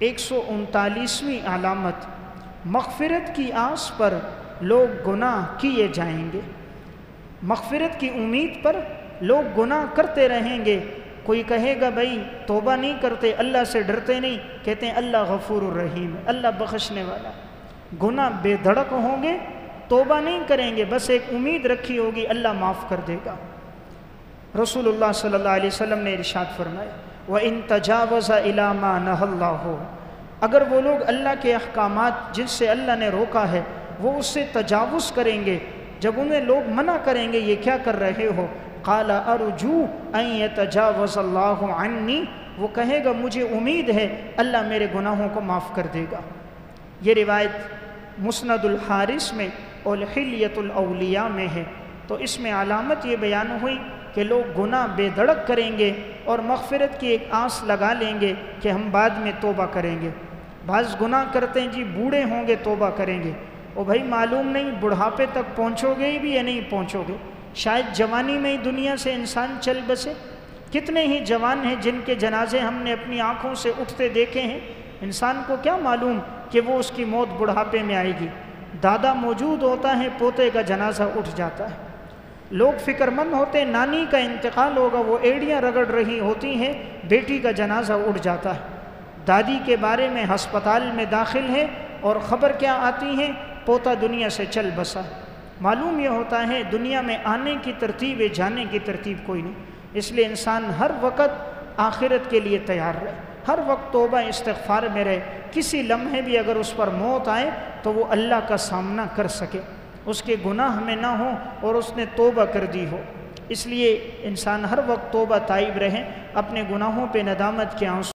139ویں علامت، مغفرت کی آس پر لوگ گناہ کیے جائیں گے۔ مغفرت کی امید پر لوگ گناہ کرتے رہیں گے۔ کوئی کہے گا بھائی توبہ نہیں کرتے، اللہ سے ڈرتے نہیں، کہتے ہیں اللہ غفور الرحیم ہے، اللہ بخشنے والا۔ گناہ بے دھڑک ہوں گے، توبہ نہیں کریں گے، بس ایک امید رکھی ہوگی اللہ معاف کر دے گا۔ رسول اللہ صلی اللہ علیہ وسلم نے ارشاد فرمایا وَإِن تَجَاوَزَ إِلَى مَا نَهَى اللَّهُ، اگر وہ لوگ اللہ کے احکامات جن سے اللہ نے روکا ہے وہ اس سے تجاوز کریں گے، جب انہیں لوگ منع کریں گے یہ کیا کر رہے ہو، قَالَ أَرْجُو أَن يَتَجَاوَزَ اللَّهُ عَنِّي، وہ کہے گا مجھے امید ہے اللہ میرے گناہوں کو معاف کر دے گا۔ یہ روایت مسند الحارث میں اور حلیۃ الاولیاء میں ہے۔ تو اس میں علامت یہ بیان ہوئی کہ لوگ گناہ بے دھڑک کریں گے اور مغفرت کی ایک آس لگا لیں گے کہ ہم بعد میں توبہ کریں گے۔ بعض گناہ کرتے ہیں جی بوڑھے ہوں گے توبہ کریں گے، اور بھائی معلوم نہیں بڑھاپے تک پہنچو گے بھی یا نہیں پہنچو گے، شاید جوانی میں ہی دنیا سے انسان چل بسے۔ کتنے ہی جوان ہیں جن کے جنازے ہم نے اپنی آنکھوں سے اٹھتے دیکھے ہیں، انسان کو کیا معلوم کہ وہ اس کی موت بڑھاپے میں آئے گی۔ دادا موجود ہوتا ہے، پوتے کا جنازہ اٹھ جاتا ہے۔ لوگ فکر مند ہوتے ہیں نانی کا انتقال ہوگا، وہ ایڑیاں رگڑ رہی ہوتی ہیں، بیٹی کا جنازہ اٹھ جاتا ہے۔ دادی کے بارے میں ہسپتال میں داخل ہے اور خبر کیا آتی ہے، پوتا دنیا سے چل بسا۔ معلوم یہ ہوتا ہے دنیا میں آنے کی ترتیب ہے، جانے کی ترتیب کوئی نہیں۔ اس لیے انسان ہر وقت آخرت کے لیے تیار رہے، ہر وقت توبہ استغفار میں رہے، کسی لمحے بھی اگر اس پر موت آئے تو وہ اللہ کا سامنا کر سکے، اس کے گناہ میں نہ ہو اور اس نے توبہ کر دی ہو۔ اس لیے انسان ہر وقت توبہ تائب رہے، اپنے گناہوں پہ ندامت کے آنسو